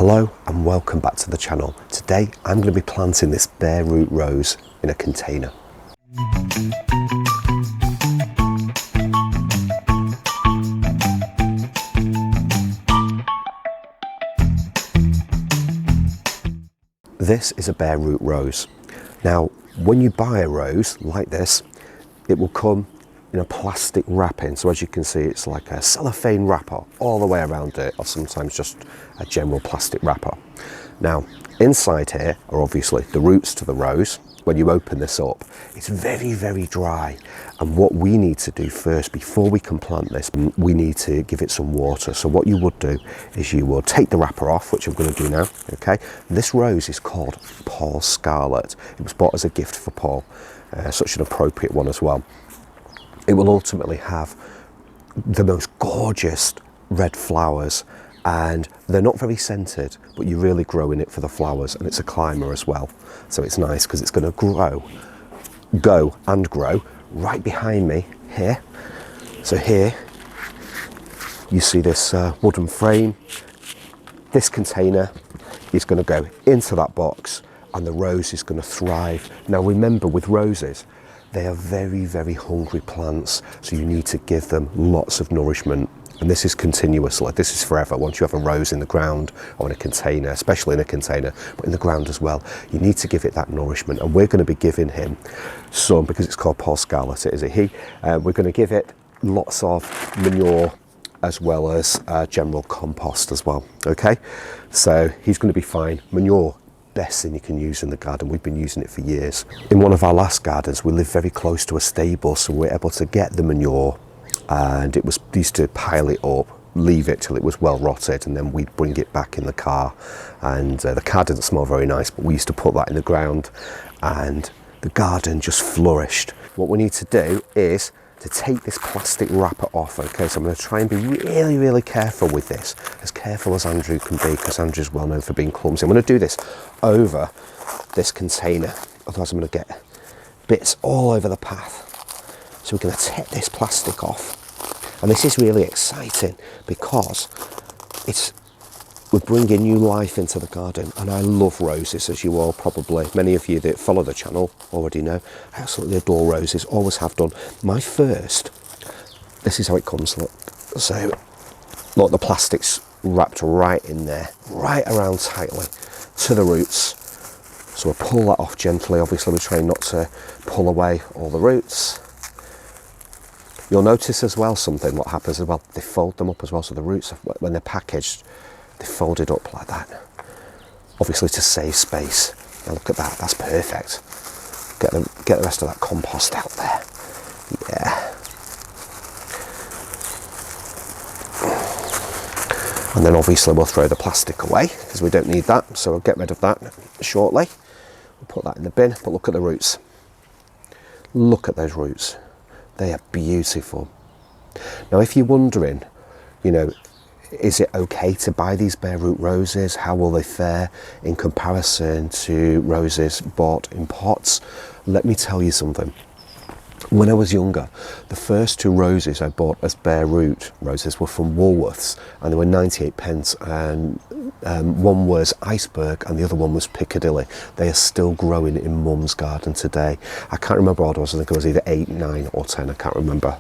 Hello and welcome back to the channel. Today I'm going to be planting this bare root rose in a container. This is a bare root rose. Now when you buy a rose like this, it will come in a plastic wrapping. So as you can see, it's like a cellophane wrapper all the way around it, or sometimes just a general plastic wrapper. Now inside here are obviously the roots to the rose. When you open this up, it's very, very dry. And what we need to do first, before we can plant this, we need to give it some water. So what you would do is you will take the wrapper off, which I'm going to do now, okay? This rose is called Paul's Scarlet. It was bought as a gift for Paul, such an appropriate one as well. It will ultimately have the most gorgeous red flowers, and they're not very scented, but you're really growing it for the flowers, and it's a climber as well. So it's nice because it's going to go right behind me here. So here you see this wooden frame. This container is going to go into that box, and the rose is going to thrive. Now remember, with roses, they are very, very hungry plants, so you need to give them lots of nourishment. And this is continuously, this is forever. Once you have a rose in the ground or in a container, especially in a container, but in the ground as well, you need to give it that nourishment. And we're going to be giving him some, because it's called Paul Scarlet, it is a he. We're going to give it lots of manure as well as general compost as well, okay? So he's going to be fine. Manure, best thing you can use in the garden. We've been using it for years. In one of our last gardens, we lived very close to a stable, so we're able to get the manure, and we used to pile it up, leave it till it was well rotted, and then we'd bring it back in the car. And the car didn't smell very nice, but we used to put that in the ground, and the garden just flourished. What we need to do is to take this plastic wrapper off, okay? So I'm going to try and be really, really careful with this, as careful as Andrew can be, because Andrew's well known for being clumsy. I'm going to do this over this container, otherwise I'm going to get bits all over the path. So we're going to take this plastic off, and this is really exciting because we're bringing new life into the garden. And I love roses, as you all probably, many of you that follow the channel already know. I absolutely adore roses, always have done. My first, this is how it comes, look. So look, the plastic's wrapped right in there, right around tightly to the roots. So we'll pull that off gently. Obviously we're trying not to pull away all the roots. You'll notice as well something, what happens as well, they fold them up as well. So the roots, when they're packaged, they fold it up like that, obviously to save space. Now look at that, that's perfect. Get the rest of that compost out there. Yeah. And then obviously we'll throw the plastic away because we don't need that, so we'll get rid of that shortly. We'll put that in the bin, but look at the roots. Look at those roots. They are beautiful. Now if you're wondering, you know, is it okay to buy these bare root roses? How will they fare in comparison to roses bought in pots? Let me tell you something. When I was younger, the first two roses I bought as bare root roses were from Woolworths, and they were 98 pence, and one was Iceberg and the other one was Piccadilly. They are still growing in Mum's garden today. I can't remember what it was. I think it was either 8, 9 or 10, I can't remember.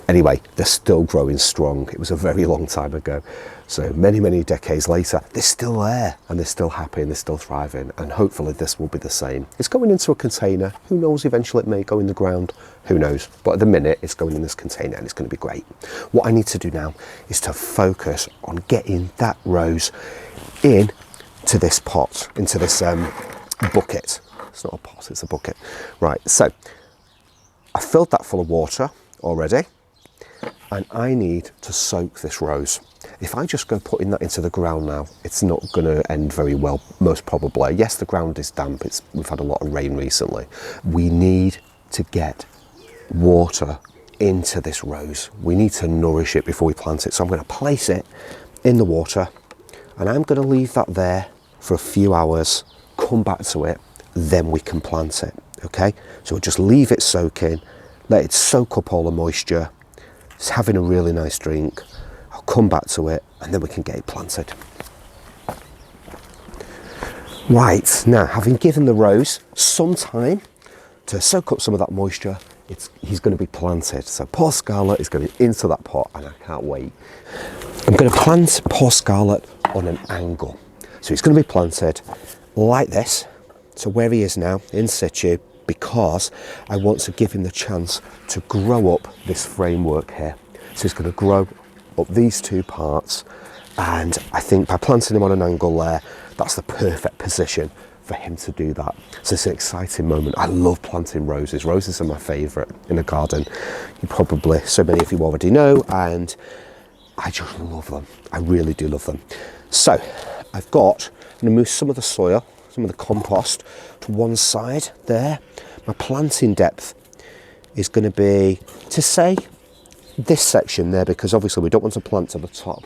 Anyway, they're still growing strong. It was a very long time ago. So many, many decades later, they're still there, and they're still happy, and they're still thriving. And hopefully this will be the same. It's going into a container. Who knows, eventually it may go in the ground. Who knows? But at the minute, it's going in this container, and it's going to be great. What I need to do now is to focus on getting that rose into this pot, into this bucket. It's not a pot, it's a bucket. Right, so I filled that full of water already. And I need to soak this rose. If I just go putting that into the ground now, it's not going to end very well, most probably. Yes, the ground is damp. We've had a lot of rain recently. We need to get water into this rose. We need to nourish it before we plant it. So I'm going to place it in the water, and I'm going to leave that there for a few hours, come back to it, then we can plant it, okay? So we'll just leave it soaking, let it soak up all the moisture. It's having a really nice drink. I'll come back to it, and then we can get it planted. Right, now having given the rose some time to soak up some of that moisture, he's going to be planted. So poor Scarlet is going into that pot and I can't wait. I'm going to plant poor Scarlet on an angle. So he's going to be planted like this, so where he is now, in situ, because I want to give him the chance to grow up this framework here. So he's going to grow up these two parts, and I think by planting him on an angle there, that's the perfect position for him to do that. So it's an exciting moment. I love planting roses. Roses are my favourite in a garden. So many of you already know, and I just love them. I really do love them. So I'm going to move some of the soil, some of the compost to one side there. My planting depth is going to be, to say, this section there, because obviously we don't want to plant to the top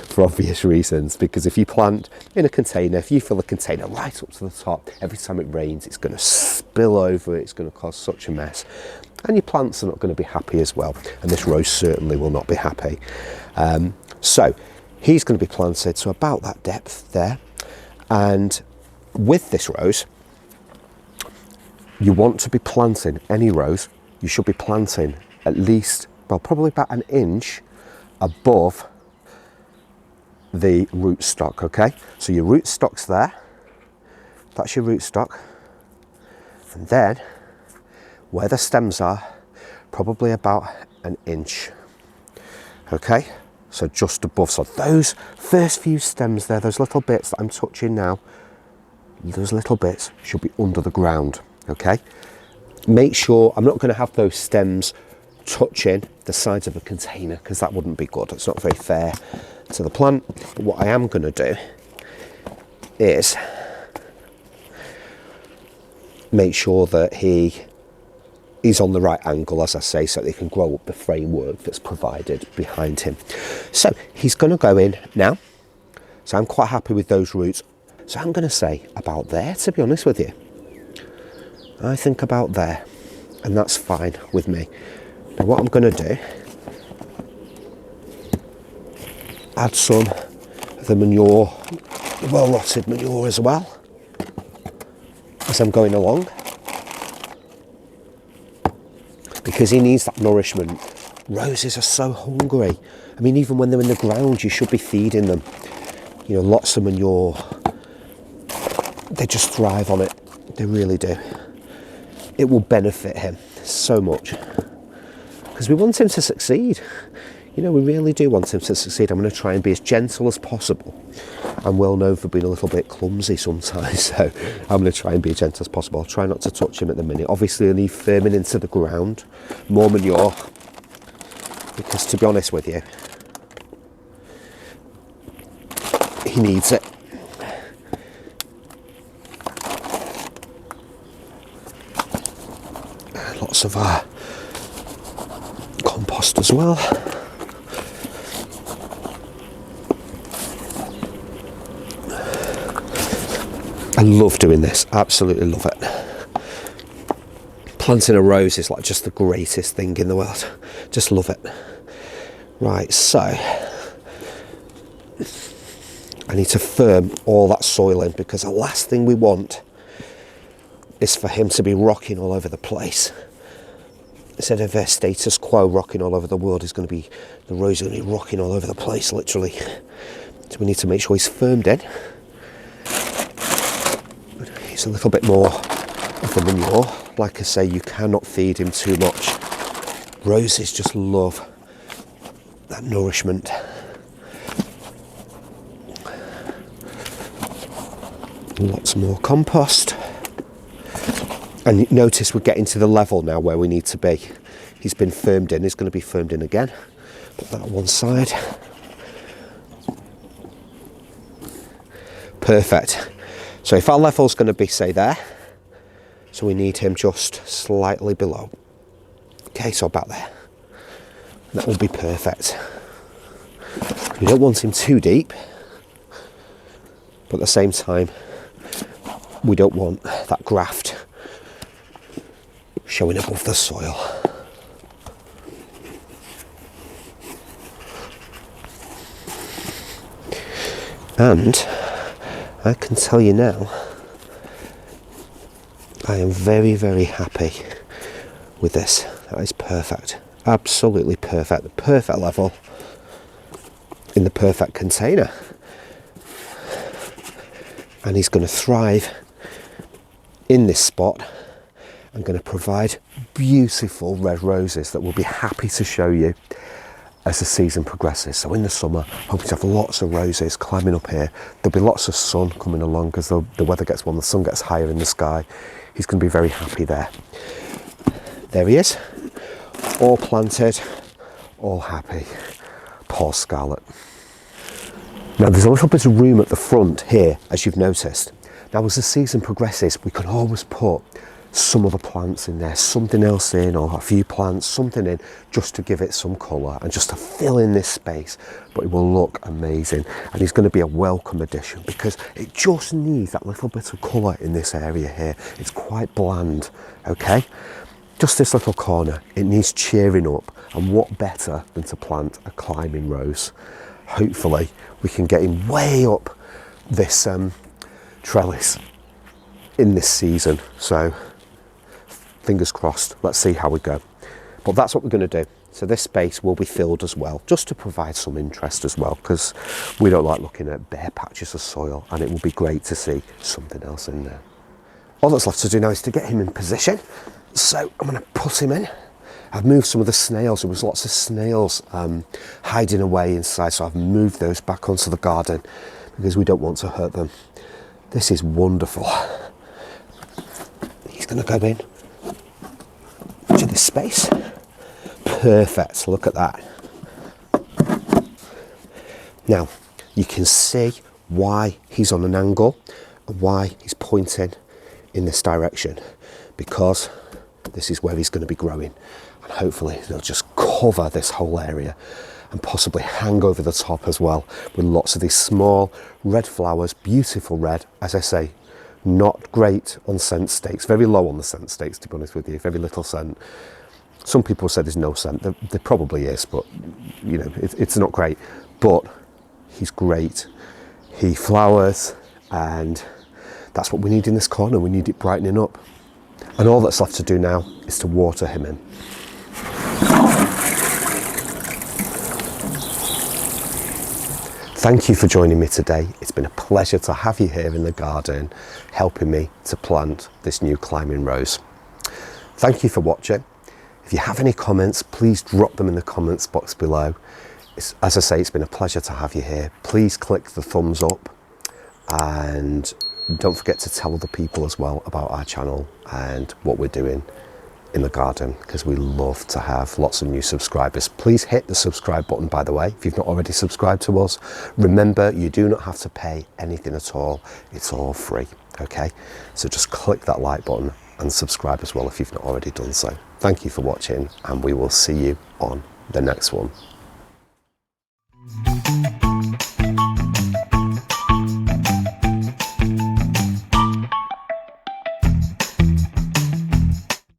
for obvious reasons, because if you plant in a container, if you fill the container right up to the top, every time it rains it's going to spill over, it's going to cause such a mess, and your plants are not going to be happy as well, and this rose certainly will not be happy. So he's going to be planted to about that depth there, and with this rose, you want to be planting any rose, you should be planting at least, well, probably about an inch above the rootstock, okay? So your rootstock's there, that's your rootstock, and then where the stems are, probably about an inch, okay? So just above, so those first few stems there, those little bits that I'm touching now, those little bits should be under the ground, okay? Make sure, I'm not going to have those stems touching the sides of a container because that wouldn't be good. It's not very fair to the plant. But what I am going to do is make sure that he's on the right angle, as I say, so they can grow up the framework that's provided behind him. So he's going to go in now. So I'm quite happy with those roots. So I'm going to say about there, to be honest with you. I think about there, and that's fine with me. Now what I'm going to do, add some of the manure, well-rotted manure as well, as I'm going along, because he needs that nourishment. Roses are so hungry. I mean, even when they're in the ground, you should be feeding them. You know, lots of manure. They just thrive on it. They really do. It will benefit him so much because we want him to succeed. You know, we really do want him to succeed. I'm going to try and be as gentle as possible. I'm well known for being a little bit clumsy sometimes, so I'm going to try and be as gentle as possible. I'll try not to touch him at the minute. Obviously, I need firming into the ground, more manure, because to be honest with you, he needs it. Lots of compost as well. I love doing this, absolutely love it. Planting a rose is like just the greatest thing in the world. Just love it. Right, so I need to firm all that soil in, because the last thing we want is for him to be rocking all over the place. Instead of a status quo rocking all over the world, is going to be, the rose is going to be rocking all over the place, literally. So we need to make sure he's firmed in. He's a little bit more of the manure. Like I say, you cannot feed him too much. Roses just love that nourishment. Lots more compost. And notice we're getting to the level now where we need to be. He's been firmed in, he's going to be firmed in again. Put that on one side. Perfect. So if our level's going to be, say, there, so we need him just slightly below. Okay, so about there. That will be perfect. We don't want him too deep, but at the same time, we don't want that graft showing above the soil. And I can tell you now, I am very, very happy with this. That is perfect. Absolutely perfect. The perfect level in the perfect container. And he's going to thrive in this spot. I'm going to provide beautiful red roses that we'll be happy to show you as the season progresses. So in the summer, hoping to have lots of roses climbing up here. There'll be lots of sun coming along because the weather gets warm, the sun gets higher in the sky. He's going to be very happy there. There he is, all planted, all happy. Poor Scarlet. Now there's a little bit of room at the front here, as you've noticed. Now as the season progresses, we can always put some other plants in there, something else in, or a few plants, something in, just to give it some colour and just to fill in this space. But it will look amazing, and it's going to be a welcome addition because it just needs that little bit of colour in this area here. It's quite bland, okay? Just this little corner, it needs cheering up, and what better than to plant a climbing rose? Hopefully we can get him way up this trellis in this season. So fingers crossed, let's see how we go. But that's what we're going to do. So this space will be filled as well, just to provide some interest as well, because we don't like looking at bare patches of soil, and it will be great to see something else in there. All that's left to do now is to get him in position. So I'm going to put him in. I've moved some of the snails. There was lots of snails hiding away inside, so I've moved those back onto the garden because we don't want to hurt them. This is wonderful. He's going to go in to this space. Perfect, look at that. Now you can see why he's on an angle and why he's pointing in this direction, because this is where he's going to be growing, and hopefully they'll just cover this whole area and possibly hang over the top as well with lots of these small red flowers, beautiful red, as I say, not great on scent stakes, very low on the scent stakes, to be honest with you, very little scent. Some people say there's no scent, there probably is, but you know, it's not great. But he's great, he flowers, and that's what we need in this corner. We need it brightening up, and all that's left to do now is to water him in. Thank you for joining me today. It's been a pleasure to have you here in the garden, helping me to plant this new climbing rose. Thank you for watching. If you have any comments, please drop them in the comments box below. As I say, it's been a pleasure to have you here. Please click the thumbs up, and don't forget to tell other people as well about our channel and what we're doing in the garden, because we love to have lots of new subscribers. Please hit the subscribe button, by the way, if you've not already subscribed to us. Remember, you do not have to pay anything at all. It's all free, okay? So just click that like button and subscribe as well if you've not already done so. Thank you for watching, and we will see you on the next one.